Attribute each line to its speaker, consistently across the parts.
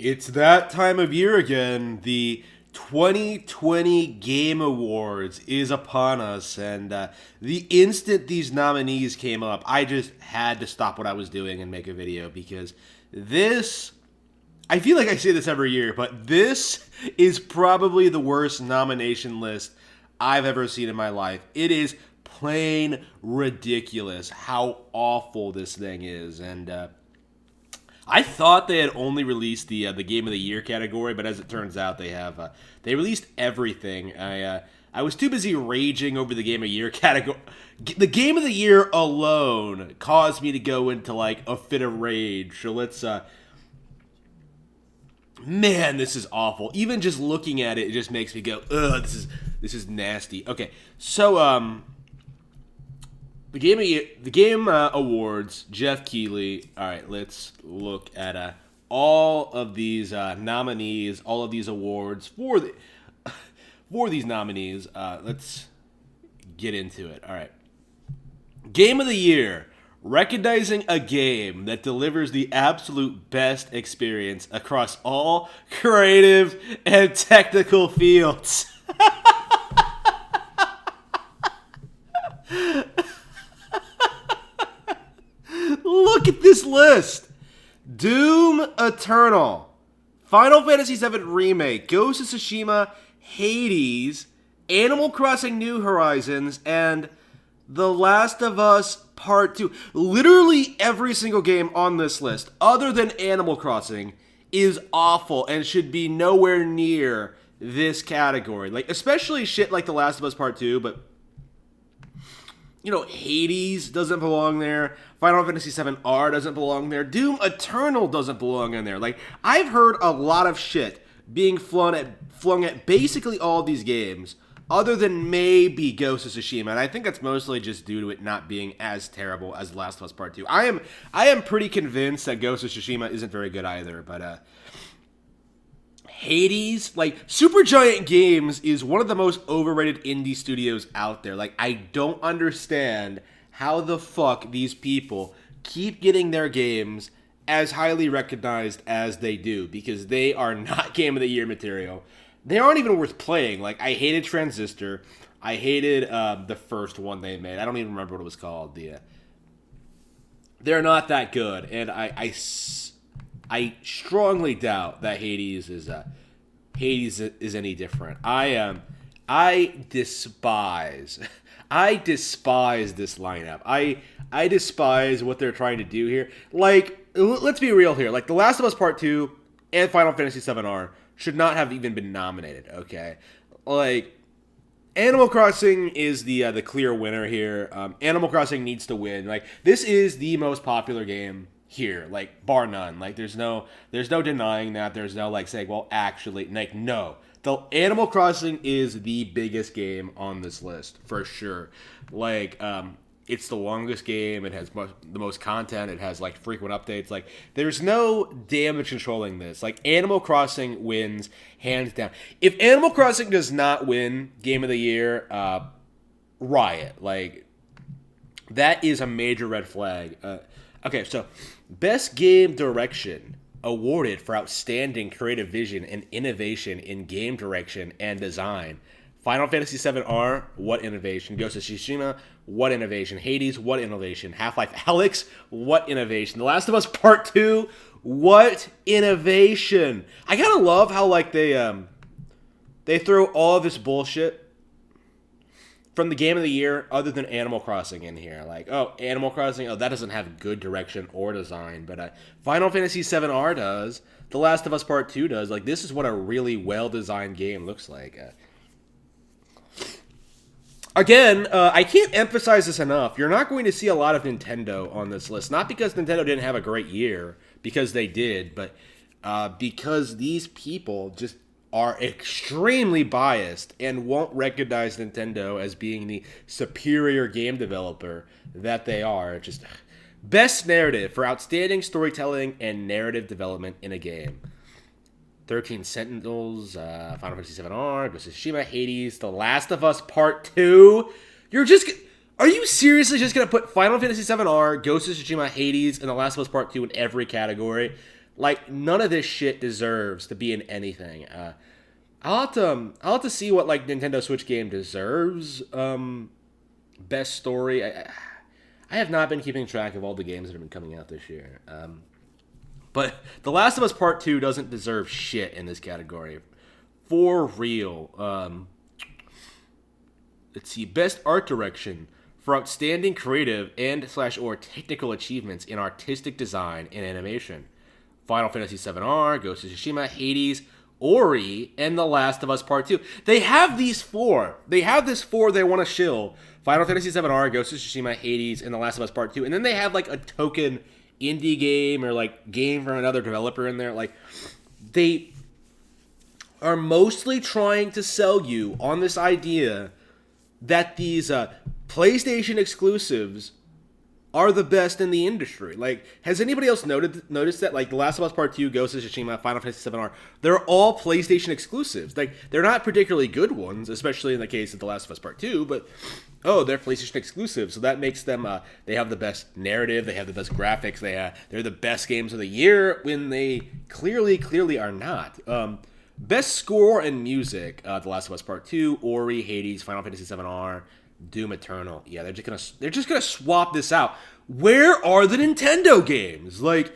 Speaker 1: It's that time of year again. The 2020 Game Awards is upon us, and the instant these nominees came up, I just had to stop what I was doing and make a video because this. I feel like I say this every year, but this is probably the worst nomination list I've ever seen in my life. It is plain ridiculous how awful this thing is, and I thought they had only released the Game of the Year category, but as it turns out, they released everything. I was too busy raging over the Game of the Year category. The Game of the Year alone caused me to go into like a fit of rage. So let's man, this is awful. Even just looking at it, it just makes me go, ugh, this is nasty. Okay, so the game awards, Jeff Keighley. All right, let's look at all of these nominees, all of these awards for these nominees. Let's get into it. All right, Game of the Year. Recognizing a game that delivers the absolute best experience across all creative and technical fields. Look at this list. Doom Eternal, Final Fantasy VII Remake, Ghost of Tsushima, Hades, Animal Crossing New Horizons, and The Last of Us Part 2. Literally every single game on this list, other than Animal Crossing, is awful and should be nowhere near this category. Like, especially shit like The Last of Us Part 2, but Hades doesn't belong there. Final Fantasy VII R doesn't belong there. Doom Eternal doesn't belong in there. Like, I've heard a lot of shit being flung at basically all of these games, other than maybe Ghost of Tsushima, and I think that's mostly just due to it not being as terrible as The Last of Us Part 2. I am pretty convinced that Ghost of Tsushima isn't very good either, but Hades, like, Supergiant Games is one of the most overrated indie studios out there. Like, I don't understand how the fuck these people keep getting their games as highly recognized as they do, because they are not Game of the Year material. They aren't even worth playing. Like, I hated Transistor. I hated the first one they made. I don't even remember what it was called. They're not that good, and I strongly doubt that Hades is any different. I despise this lineup. I despise what they're trying to do here. Like, let's be real here. Like, The Last of Us Part 2 and Final Fantasy VII R should not have even been nominated, okay? Like, Animal Crossing is the clear winner here. Animal Crossing needs to win. Like, this is the most popular game here, like, bar none. Like, there's no denying that. There's no, like, saying, well, actually, like, no. The Animal Crossing is the biggest game on this list, for sure. Like, it's the longest game. It has the most content. It has, like, frequent updates. Like, there's no damage controlling this. Like, Animal Crossing wins hands down. If Animal Crossing does not win Game of the Year, riot. Like, that is a major red flag. Okay, so Best Game Direction awarded for outstanding creative vision and innovation in game direction and design. Final Fantasy VII R, what innovation? Ghost of Tsushima, what innovation? Hades, what innovation? Half-Life Alyx, what innovation? The Last of Us Part 2, what innovation? I kind of love how, like, they throw all of this bullshit from the Game of the Year other than Animal Crossing in here. Like, oh, Animal Crossing, oh, that doesn't have good direction or design, but Final Fantasy VII R does. The Last of Us Part 2 does. Like, this is what a really well-designed game looks like. Again, I can't emphasize this enough. You're not going to see a lot of Nintendo on this list. Not because Nintendo didn't have a great year, because they did, but because these people just are extremely biased and won't recognize Nintendo as being the superior game developer that they are. Just best narrative for outstanding storytelling and narrative development in a game. 13 Sentinels, Final Fantasy VII R, Ghost of Tsushima, Hades, The Last of Us Part 2. Are you seriously just going to put Final Fantasy VII R, Ghost of Tsushima, Hades, and The Last of Us Part 2 in every category? Like, none of this shit deserves to be in anything. I'll have to see what like Nintendo Switch game deserves. Best story. I have not been keeping track of all the games that have been coming out this year. But The Last of Us Part 2 doesn't deserve shit in this category. For real. Let's see. Best Art Direction for outstanding creative and slash or technical achievements in artistic design and animation. Final Fantasy VII-R, Ghost of Tsushima, Hades, Ori, and The Last of Us Part 2. They have these four. They have this four they want to shill. Final Fantasy VII-R, Ghost of Tsushima, Hades, and The Last of Us Part 2. And then they have like a token indie game or like game from another developer in there. Like, they are mostly trying to sell you on this idea that these PlayStation exclusives are the best in the industry. Like, has anybody else noticed that? Like, The Last of Us Part 2, Ghost of Tsushima, Final Fantasy VII-R, they're all PlayStation exclusives. Like, they're not particularly good ones, especially in the case of The Last of Us Part 2, but, they're PlayStation exclusives, so that makes them, they have the best narrative, they have the best graphics, they're the best games of the year, when they clearly are not. Best score and music, The Last of Us Part 2, Ori, Hades, Final Fantasy VII-R, Doom Eternal. Yeah, they're just gonna swap this out. Where are the Nintendo games? Like,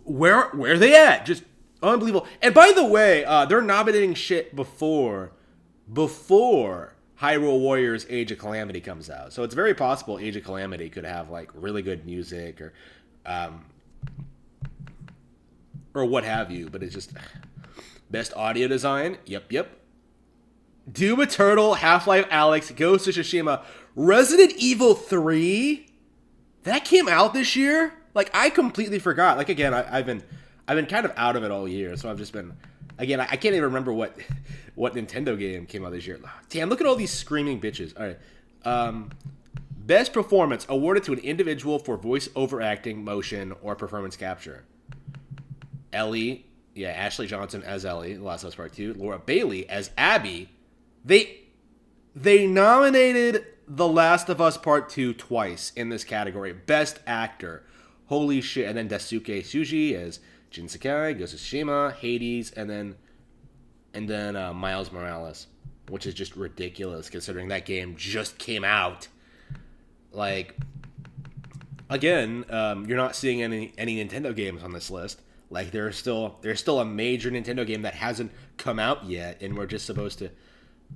Speaker 1: where are they at? Just unbelievable. And by the way, they're nominating shit before Hyrule Warriors Age of Calamity comes out. So it's very possible Age of Calamity could have like really good music or what have you. But it's just best audio design. Yep. Doom Eternal, Half-Life Alyx, Ghost of Tsushima, Resident Evil 3. That came out this year. Like, I completely forgot. Like, again, I've been kind of out of it all year, so I've just been. Again, I can't even remember what Nintendo game came out this year. Damn, look at all these screaming bitches. All right. Best performance awarded to an individual for voice over acting, motion, or performance capture. Ellie, Ashley Johnson as Ellie, The Last of Us Part 2. Laura Bailey as Abby. They nominated The Last of Us Part 2 twice in this category. Best Actor. Holy shit. And then Daisuke Tsuji as Jin Sakai, Ghost of Tsushima, Hades, and then Miles Morales, which is just ridiculous considering that game just came out. Like, again, you're not seeing any Nintendo games on this list. Like, there's still a major Nintendo game that hasn't come out yet, and we're just supposed to.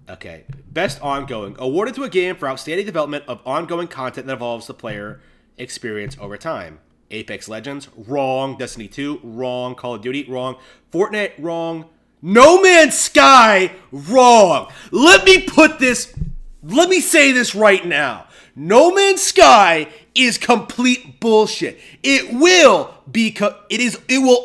Speaker 1: Okay. Best Ongoing. Awarded to a game for outstanding development of ongoing content that evolves the player experience over time. Apex Legends, wrong. Destiny 2, wrong. Call of Duty, wrong. Fortnite, wrong. No Man's Sky, wrong. Let me say this right now. No Man's Sky is complete bullshit. It will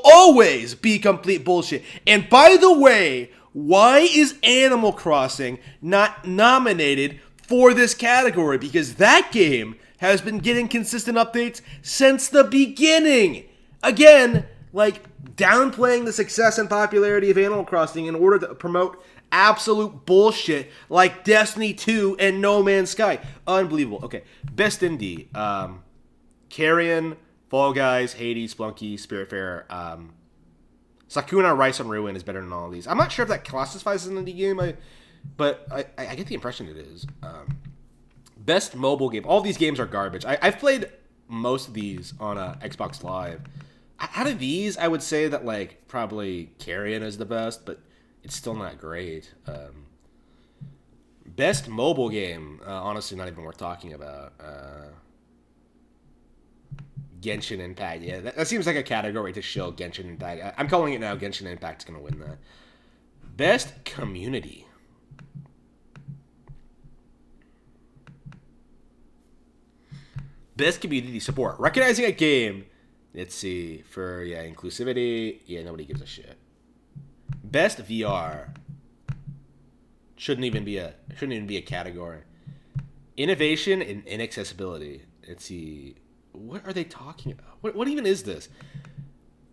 Speaker 1: always be complete bullshit. And by the way, why is Animal Crossing not nominated for this category? Because that game has been getting consistent updates since the beginning. Again, like, downplaying the success and popularity of Animal Crossing in order to promote absolute bullshit like Destiny 2 and No Man's Sky. Unbelievable. Okay, best indie. Carrion, Fall Guys, Hades, Splunky, Spiritfarer, Sakuna Rise and Ruin is better than all of these. I'm not sure if that classifies as an indie game, but I get the impression it is. Best mobile game. All these games are garbage. I've played most of these on Xbox Live. Out of these, I would say that like probably Carrion is the best, but it's still not great. Best mobile game. Honestly, not even worth talking about. Genshin Impact. Yeah, that seems like a category to shill Genshin Impact. I'm calling it now. Genshin Impact's going to win that. Best community. Best community support. Recognizing a game. Let's see. For, inclusivity. Yeah, nobody gives a shit. Best VR. Shouldn't even be a category. Innovation and inaccessibility. Let's see. What are they talking about? What even is this?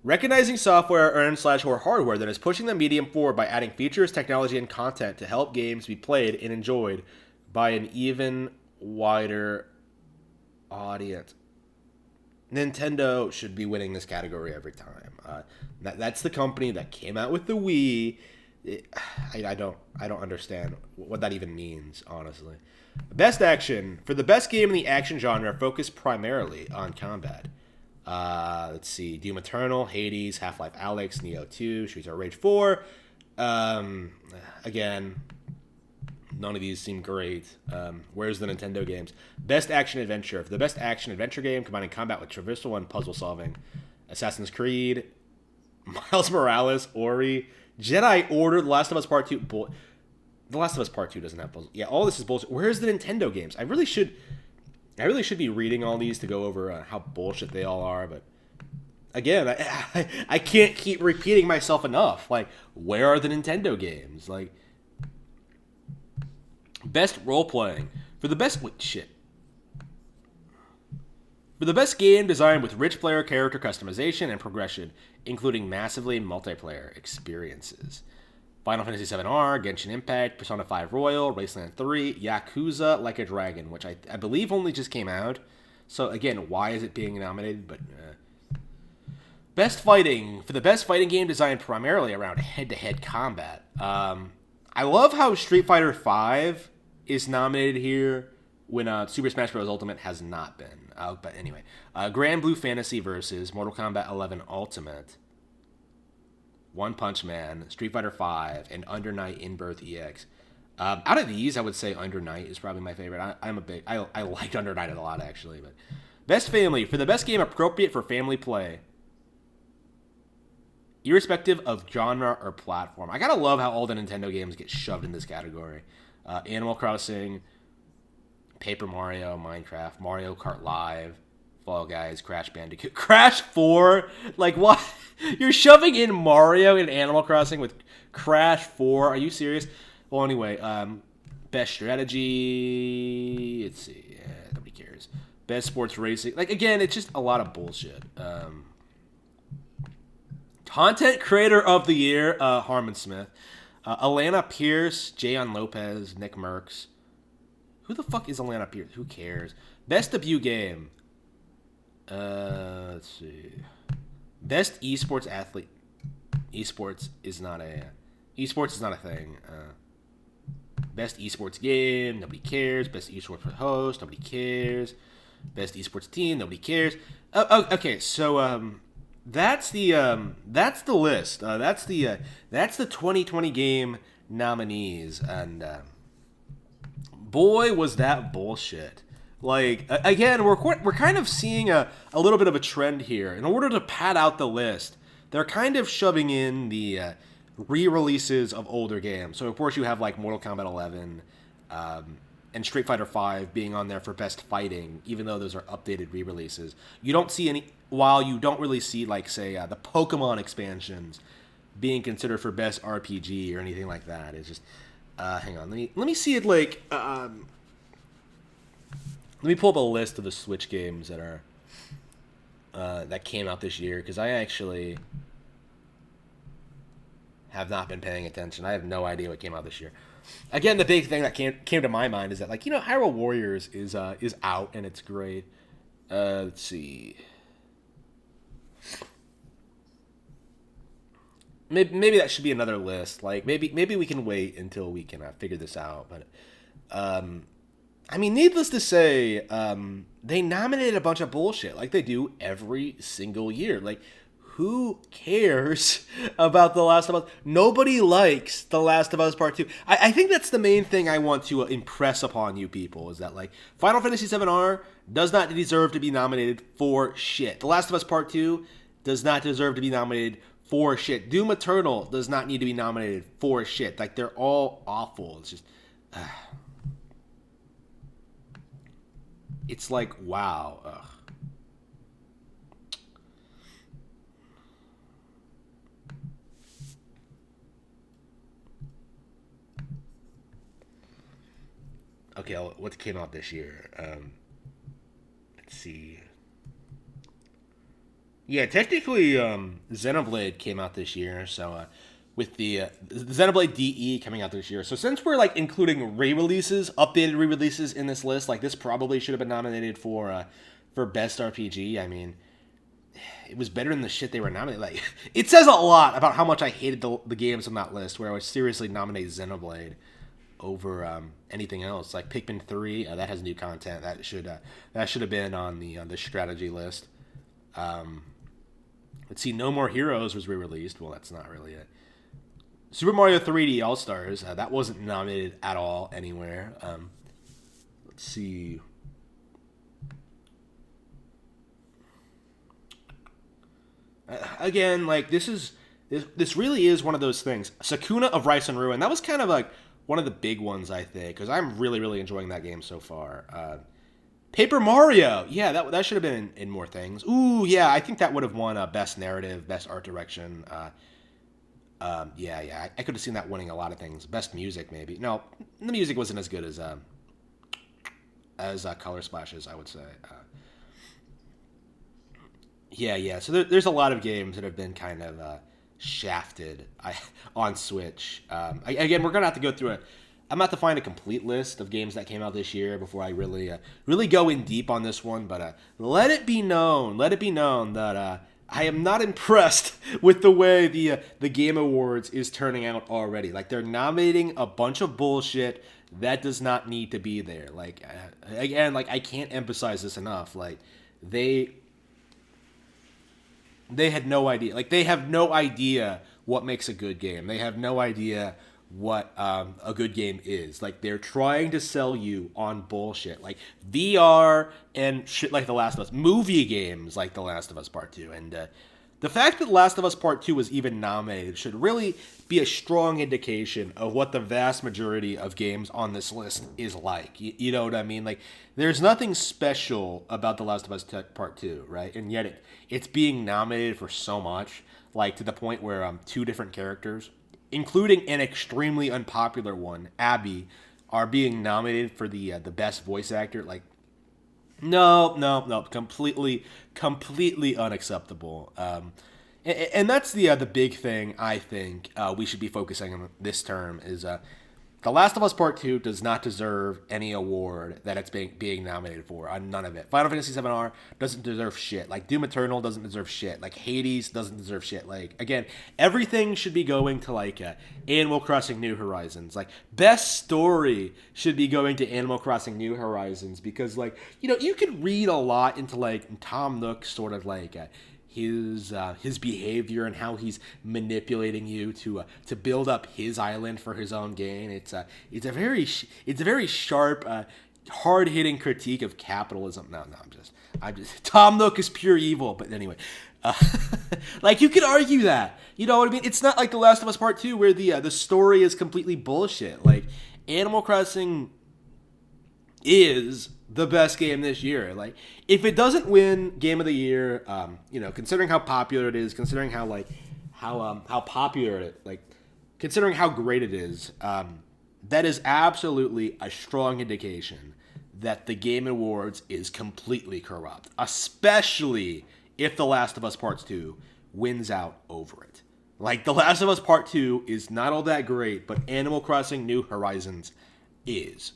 Speaker 1: Recognizing software or hardware that is pushing the medium forward by adding features, technology, and content to help games be played and enjoyed by an even wider audience. Nintendo should be winning this category every time. That's the company that came out with the Wii. I don't understand what that even means, honestly. Best action. For the best game in the action genre, focused primarily on combat. Let's see. Doom Eternal, Hades, Half-Life Alyx, Neo 2, Streets of Rage 4. Again, none of these seem great. Where's the Nintendo games? Best action adventure. For the best action adventure game, combining combat with traversal and puzzle solving. Assassin's Creed, Miles Morales, Ori, Jedi Order, The Last of Us Part 2. The Last of Us Part 2 doesn't have puzzles. Yeah, all this is bullshit. Where's the Nintendo games? I really should be reading all these to go over how bullshit they all are, but again, I can't keep repeating myself enough. Like, where are the Nintendo games? Like, best role-playing. For the best game designed with rich player character customization and progression, including massively multiplayer experiences. Final Fantasy VII R, Genshin Impact, Persona 5 Royal, Wasteland 3, Yakuza Like a Dragon, which I believe only just came out. So again, why is it being nominated? But best fighting. For the best fighting game designed primarily around head-to-head combat. I love how Street Fighter V is nominated here when Super Smash Bros. Ultimate has not been. But anyway, Grand Blue Fantasy versus Mortal Kombat 11 Ultimate, One Punch Man, Street Fighter V, and Under Night In-Birth EX. Out of these, I would say Under Night is probably my favorite. I liked Under Night a lot, actually. But best family. For the best game appropriate for family play, irrespective of genre or platform. I gotta love how all the Nintendo games get shoved in this category. Animal Crossing, Paper Mario, Minecraft, Mario Kart Live, Fall Guys, Crash Bandicoot, Crash 4. Like, what? You're shoving in Mario and Animal Crossing with Crash 4? Are you serious? Well, anyway, best strategy. Let's see. Yeah, nobody cares. Best sports racing. Like, again, it's just a lot of bullshit. Content creator of the year, Harmon Smith. Alana Pierce, Jayon Lopez, Nick Merckx. Who the fuck is Alana Pierce? Who cares? Best debut game. Let's see. Best esports athlete. Esports is not a thing. Best esports game. Nobody cares. Best esports host. Nobody cares. Best esports team. Nobody cares. Okay. So that's the list. That's the 2020 game nominees, and boy, was that bullshit. Like, again, we're kind of seeing a little bit of a trend here. In order to pad out the list, they're kind of shoving in the re-releases of older games. So, of course, you have, like, Mortal Kombat 11 and Street Fighter V being on there for best fighting, even though those are updated re-releases. You don't see any, while you don't really see, like, say, the Pokemon expansions being considered for best RPG or anything like that. It's just... hang on, let me see it, like, let me pull up a list of the Switch games that are, that came out this year, because I actually have not been paying attention. I have no idea what came out this year. Again, the big thing that came to my mind is that, like, Hyrule Warriors is out, and it's great. Let's see. Maybe that should be another list. Like, maybe we can wait until we can figure this out. But, I mean, needless to say, they nominated a bunch of bullshit like they do every single year. Like, who cares about The Last of Us? Nobody likes The Last of Us Part 2. I think that's the main thing I want to impress upon you people, is that, like, Final Fantasy VII R does not deserve to be nominated for shit. The Last of Us Part 2 does not deserve to be nominated for shit. Doom Eternal does not need to be nominated for shit. Like, they're all awful. It's just... it's like, wow. Ugh. Okay, what came out this year? Let's see. Yeah, technically, Xenoblade came out this year, so with the Xenoblade DE coming out this year. So since we're, like, including re-releases, updated re-releases in this list, like, this probably should have been nominated for for best RPG. I mean, it was better than the shit they were nominated. Like, it says a lot about how much I hated the games on that list, where I would seriously nominate Xenoblade over anything else. Like Pikmin 3, that has new content. That should have been on the strategy list. Let's see, No More Heroes was re-released. Well, that's not really it. Super Mario 3D All Stars, that wasn't nominated at all anywhere. Let's see. Again, like this really is one of those things. Sakuna of Rice and Ruin, that was kind of like one of the big ones, I think, because I'm really enjoying that game so far. Paper Mario, yeah, that should have been in more things. Ooh, yeah, I think that would have won Best Narrative, Best Art Direction. Yeah, I could have seen that winning a lot of things. Best Music, maybe. No, the music wasn't as good as Color Splashes, I would say. Yeah. So there's a lot of games that have been kind of shafted on Switch. Again, we're gonna have to go through it. I'm about to find a complete list of games that came out this year before I really go in deep on this one. But let it be known that I am not impressed with the way the Game Awards is turning out already. Like, they're nominating a bunch of bullshit that does not need to be there. Like, again, like, I can't emphasize this enough. Like, they had no idea. Like, they have no idea what makes a good game. They have no idea what a good game is. Like, they're trying to sell you on bullshit. Like, VR and shit like The Last of Us. Movie games like The Last of Us Part 2. And the fact that The Last of Us Part 2 was even nominated should really be a strong indication of what the vast majority of games on this list is like. You know what I mean? Like, there's nothing special about The Last of Us Part 2, right? And yet it's being nominated for so much, like to the point where two different characters, including an extremely unpopular one, Abby, are being nominated for the best voice actor. Like, no, completely unacceptable. And that's the big thing I think we should be focusing on this term is The Last of Us Part 2 does not deserve any award that it's being nominated for. None of it. Final Fantasy 7R doesn't deserve shit. Like, Doom Eternal doesn't deserve shit. Like, Hades doesn't deserve shit. Like, again, everything should be going to, like, Animal Crossing New Horizons. Like, best story should be going to Animal Crossing New Horizons because, like, you know, you could read a lot into, like, Tom Nook's sort of, like, his behavior and how he's manipulating you to build up his island for his own gain. It's a very sharp, hard hitting critique of capitalism. No, I'm just Tom Nook is pure evil. But anyway, like, you could argue that, you know what I mean? It's not like The Last of Us Part 2 where the story is completely bullshit. Like, Animal Crossing is the best game this year. Like, if it doesn't win Game of the Year, you know, considering how popular it is, considering how popular it, like, considering how great it is, that is absolutely a strong indication that the Game Awards is completely corrupt, especially if The Last of Us Part 2 wins out over it. Like, The Last of Us Part 2 is not all that great, but Animal Crossing New Horizons is.